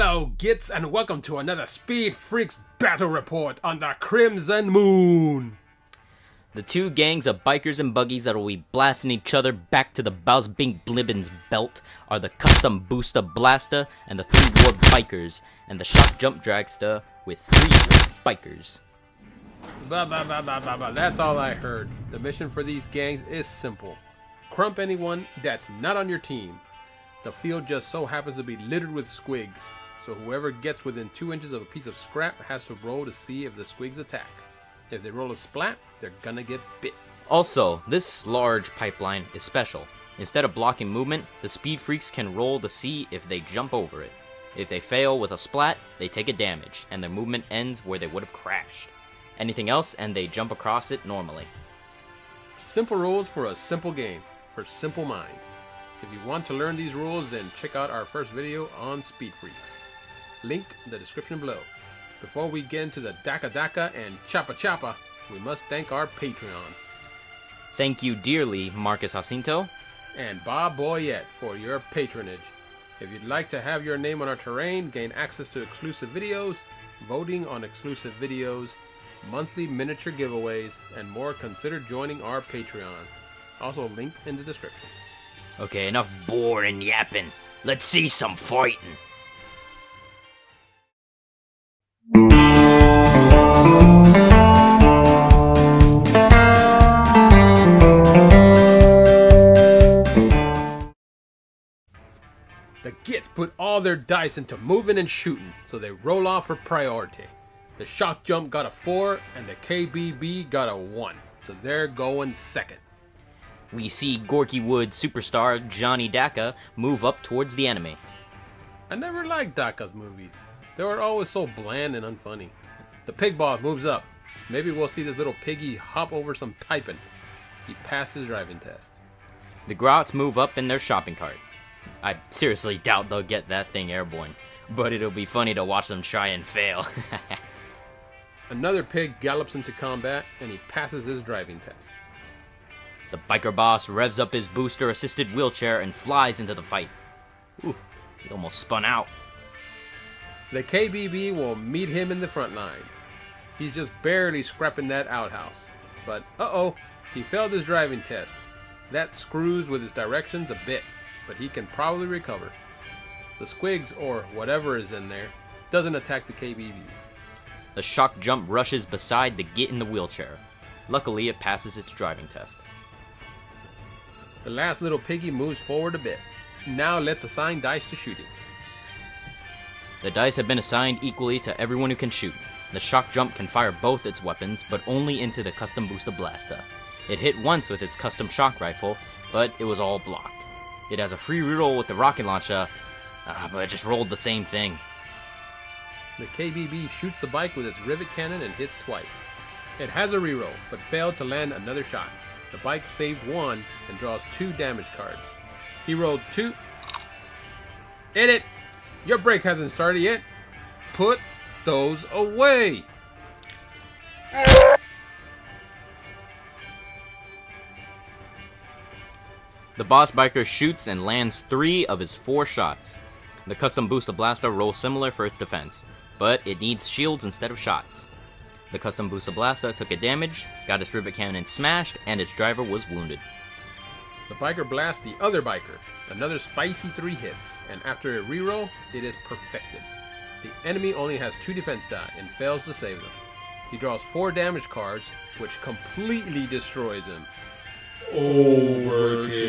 Hello, Gits, and welcome to another Speedfreaks Battlereport on the Crimson Moon. The two gangs of bikers and buggies that will be blasting each other back to the Bausbink Blibbins belt are the Kustom Boosta-Blasta and the three warbikers, and the Shokkjump Dragsta with three warbikers. That's all I heard. The mission for these gangs is simple. Crump anyone that's not on your team. The field just so happens to be littered with squigs, so whoever gets within 2 inches of a piece of scrap has to roll to see if the squigs attack. If they roll a splat, they're gonna get bit. Also, this large pipeline is special. Instead of blocking movement, the speed freaks can roll to see if they jump over it. If they fail with a splat, they take a damage, and their movement ends where they would have crashed. Anything else, and they jump across it normally. Simple rules for a simple game, for simple minds. If you want to learn these rules, then check out our first video on Speed Freaks. Link in the description below. Before we get into the Dakka and Choppa, we must thank our Patreons. Thank you dearly, Marcus Jacinto and Bob Boyette for your patronage. If you'd like to have your name on our terrain, gain access to exclusive videos, voting on exclusive videos, monthly miniature giveaways, and more, consider joining our Patreon. Also linked in the description. Okay, enough boring yapping. Let's see some fighting. The Git put all their dice into moving and shooting, so they roll off for priority. The Shokkjump got a 4 and the KBB got a 1, so they're going second. We see Gorky Wood superstar Johnny Dakka move up towards the enemy. I never liked Dakka's movies. They were always so bland and unfunny. The pig boss moves up. Maybe we'll see this little piggy hop over some piping. He passed his driving test. The Grots move up in their shopping cart. I seriously doubt they'll get that thing airborne, but it'll be funny to watch them try and fail. Another pig gallops into combat and he passes his driving test. The biker boss revs up his booster-assisted wheelchair and flies into the fight. Ooh, he almost spun out. The KBB will meet him in the front lines. He's just barely scrapping that outhouse. But, uh-oh, he failed his driving test. That screws with his directions a bit, but he can probably recover. The squigs, or whatever is in there, doesn't attack the KBB. The Shokkjump rushes beside the Git in the wheelchair. Luckily, it passes its driving test. The last little piggy moves forward a bit. Now let's assign dice to shooting. The dice have been assigned equally to everyone who can shoot. The Shokkjump can fire both its weapons, but only into the Kustom Boosta-Blasta. It hit once with its custom shock rifle, but it was all blocked. It has a free reroll with the rocket launcher, but it just rolled the same thing. The KBB shoots the bike with its rivet cannon and hits twice. It has a reroll, but failed to land another shot. The bike saved 1 and draws 2 damage cards. He rolled 2. Hit it! Your break hasn't started yet. Put those away! The boss biker shoots and lands 3 of his 4 shots. The Kustom Boosta-Blasta rolls similar for its defense, but it needs shields instead of shots. The Kustom Boosta-Blasta took a damage, got its rivet cannon smashed, and its driver was wounded. The biker blasts the other biker. Another spicy 3 hits, and after a reroll, it is perfected. The enemy only has 2 defense die and fails to save them. He draws 4 damage cards, which completely destroys him. Overkill.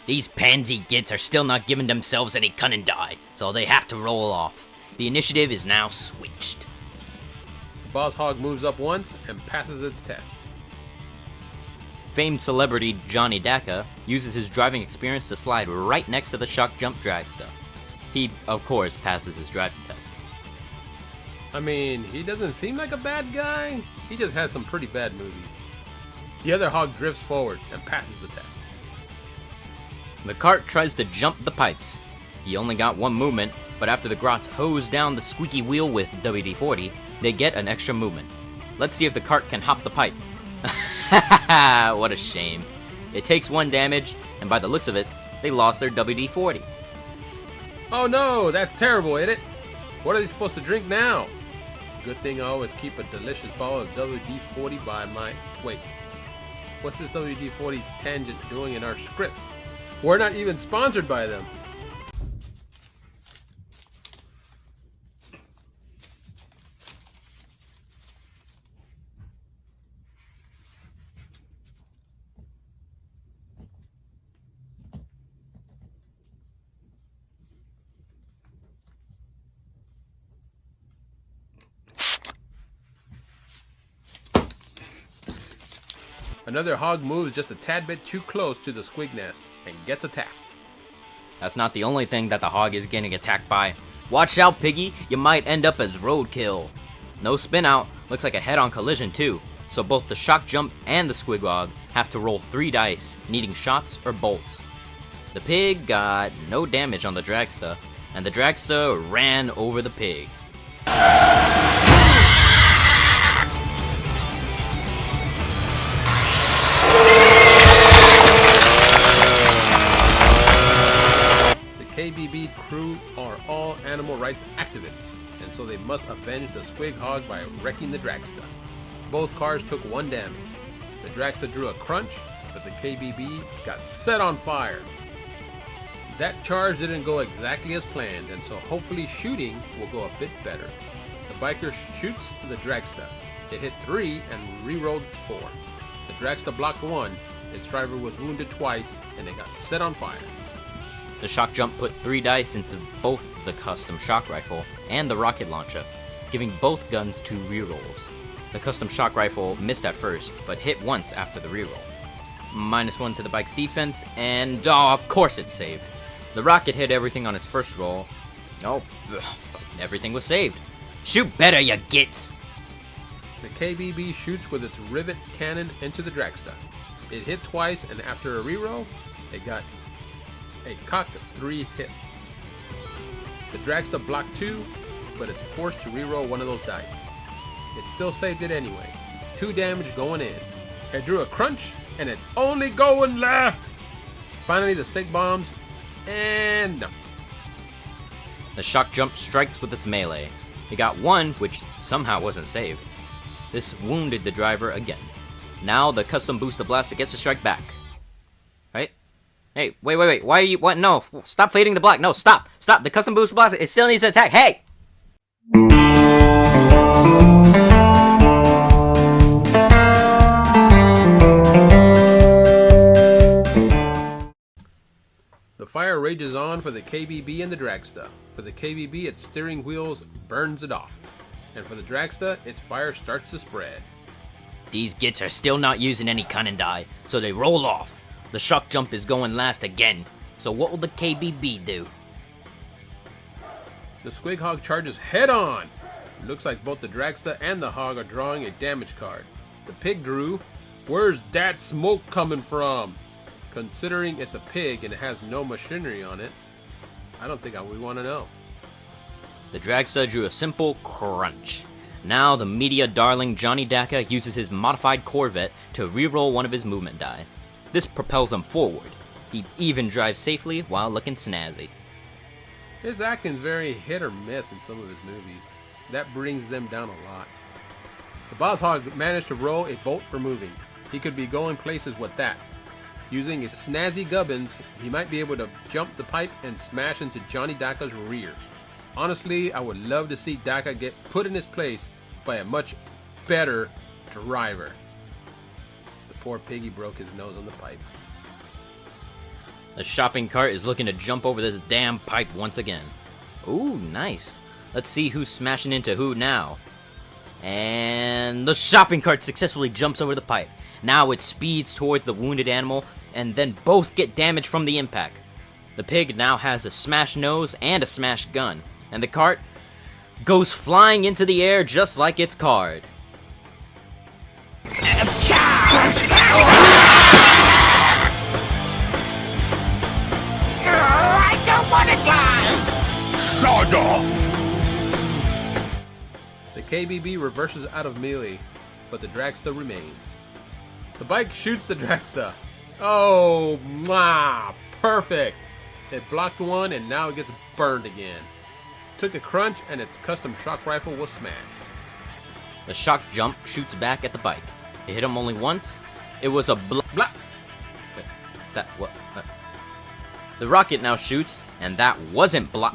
These pansy gits are still not giving themselves any cunning die, so they have to roll off. The initiative is now switched. The boss hog moves up once and passes its test. Famed celebrity Johnny Dakka uses his driving experience to slide right next to the Shokkjump Dragsta. He, of course, passes his driving test. I mean, he doesn't seem like a bad guy. He just has some pretty bad movies. The other hog drifts forward and passes the test. The cart tries to jump the pipes. He only got one movement, but after the grots hose down the squeaky wheel with WD-40, they get an extra movement. Let's see if the cart can hop the pipe. What a shame. It takes 1 damage, and by the looks of it, they lost their WD-40. Oh no, that's terrible, ain't it? What are they supposed to drink now? Good thing I always keep a delicious bottle of WD-40 by my... Wait, what's this WD-40 tangent doing in our script? We're not even sponsored by them. Another hog moves just a tad bit too close to the squig nest and gets attacked. That's not the only thing that the hog is getting attacked by. Watch out, Piggy, you might end up as roadkill. No spin out, looks like a head-on collision too, so both the Shokkjump and the squigog have to roll 3 dice, needing shots or bolts. The pig got no damage on the Dragsta, and the Dragsta ran over the pig. KBB crew are all animal rights activists, and so they must avenge the squig hog by wrecking the Dragsta. Both cars took 1 damage. The Dragsta drew a crunch, but the KBB got set on fire. That charge didn't go exactly as planned, and so hopefully shooting will go a bit better. The biker shoots the Dragsta. It hit 3 and re-rolled 4. The Dragsta blocked 1, its driver was wounded twice, and it got set on fire. The Shokkjump put 3 dice into both the custom shock rifle and the rocket launcher, giving both guns 2 rerolls. The custom shock rifle missed at first, but hit once after the reroll. -1 to the bike's defense, and of course it saved. The rocket hit everything on its first roll. Everything was saved. Shoot better, you gits! The KBB shoots with its rivet cannon into the Dragsta. It hit twice, and after a reroll, it cocked 3 hits. The Dragsta blocked 2, but it's forced to reroll 1 of those dice. It still saved it anyway. 2 damage going in. It drew a crunch, and it's only going left! Finally, the stick bombs, and no. The Shokkjump strikes with its melee. It got 1, which somehow wasn't saved. This wounded the driver again. Now the Kustom Boosta-Blasta gets to strike back. Right? Hey, wait, why are you, what, no, stop fading the black, no, stop, the Kustom Boosta-Blasta, it still needs to attack, hey! The fire rages on for the KBB and the Dragsta. For the KBB, its steering wheels burns it off. And for the Dragsta, its fire starts to spread. These gits are still not using any cunning die, so they roll off. The Shokkjump is going last again, so what will the KBB do? The squig hog charges head on! It looks like both the Dragsta and the hog are drawing a damage card. The pig drew, "Where's that smoke coming from?" Considering it's a pig and it has no machinery on it, I don't think we want to know. The Dragsta drew a simple crunch. Now the media darling Johnny Dakka uses his modified Corvette to reroll 1 of his movement die. This propels him forward. He even drives safely while looking snazzy. His acting's very hit or miss in some of his movies. That brings them down a lot. The boss hog managed to roll a bolt for moving. He could be going places with that. Using his snazzy gubbins, he might be able to jump the pipe and smash into Johnny Dakka's rear. Honestly, I would love to see Dakka get put in his place by a much better driver. The poor piggy broke his nose on the pipe. The shopping cart is looking to jump over this damn pipe once again. Ooh, nice. Let's see who's smashing into who now. And the shopping cart successfully jumps over the pipe. Now it speeds towards the wounded animal, and then both get damage from the impact. The pig now has a smashed nose and a smashed gun, and the cart, goes flying into the air just like its card. I don't want to die! Sawed off! The KBB reverses out of melee, but the Dragsta remains. The bike shoots the Dragsta. Oh, mwah, perfect! It blocked one and now it gets burned again. Took a crunch and its custom shock rifle was smashed. The Shokkjump shoots back at the bike. It hit him only once. It was a blah. That what? The rocket now shoots, and that wasn't blah.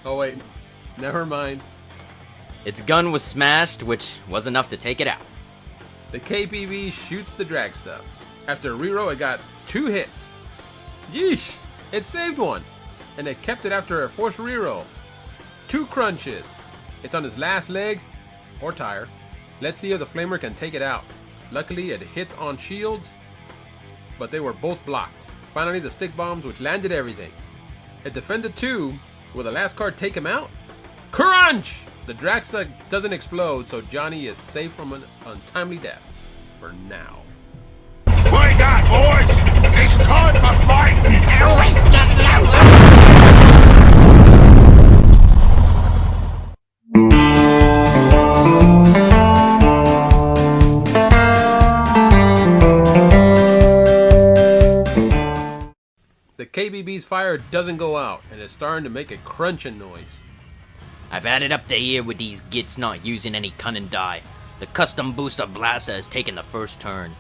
Oh wait, never mind. Its gun was smashed, which was enough to take it out. The KBB shoots the Dragsta. After a reroll, it got 2 hits. Yeesh! It saved one, and it kept it after a forced reroll. 2 crunches. It's on its last leg, or tire. Let's see if the flamer can take it out. Luckily, it hits on shields, but they were both blocked. Finally, the stick bombs, which landed everything. It defended 2. Will the last card take him out? Crunch! The Dragsta doesn't explode, so Johnny is safe from an untimely death. For now. What you got, boys? It's time for fighting! The KBB's fire doesn't go out, and it's starting to make a crunching noise. I've had it up to here with these gits not using any cunning die. The Kustom Boosta-Blasta has taken the first turn.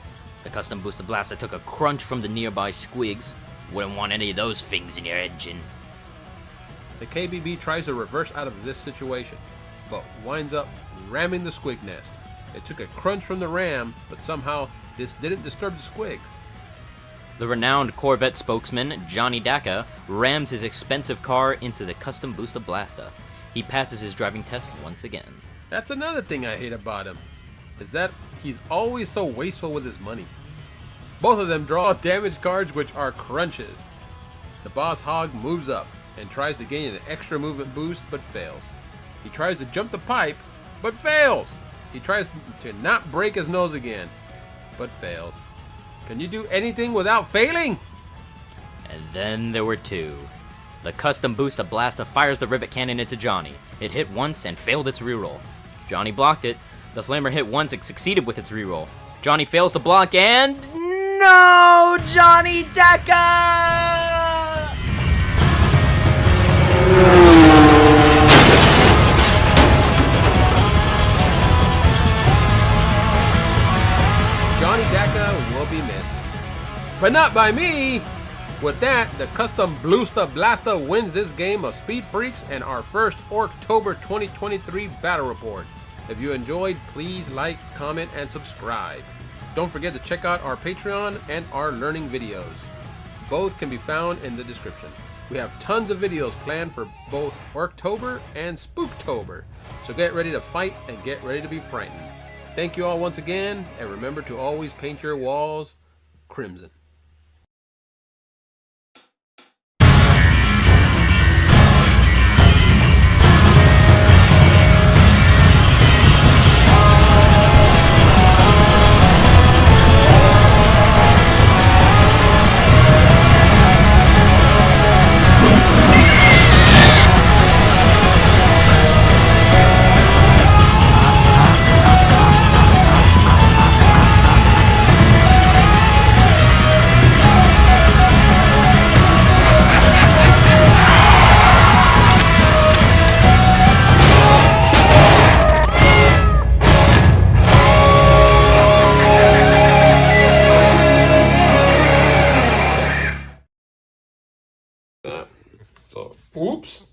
The Kustom Boosta-Blasta took a crunch from the nearby squigs. Wouldn't want any of those things in your engine. The KBB tries to reverse out of this situation, but winds up ramming the squig nest. It took a crunch from the ram, but somehow this didn't disturb the squigs. The renowned Corvette spokesman, Johnny Dakka, rams his expensive car into the Kustom Boosta-Blasta. He passes his driving test once again. That's another thing I hate about him, is that he's always so wasteful with his money. Both of them draw damage cards, which are crunches. The boss hog moves up and tries to gain an extra movement boost, but fails. He tries to jump the pipe, but fails. He tries to not break his nose again, but fails. Can you do anything without failing? And then there were 2. The Kustom Boosta-Blasta fires the rivet cannon into Johnny. It hit once and failed its reroll. Johnny blocked it. The flamer hit once and succeeded with its reroll. Johnny fails to block and... No! Johnny Dakka! Johnny Dakka will be missed. But not by me! With that, the Kustom Boosta-Blasta wins this game of Speed Freaks and our first Orktober 2023 Battle Report. If you enjoyed, please like, comment, and subscribe. Don't forget to check out our Patreon and our learning videos. Both can be found in the description. We have tons of videos planned for both Orktober and Spooktober, so get ready to fight and get ready to be frightened. Thank you all once again, and remember to always paint your walls crimson. Oops.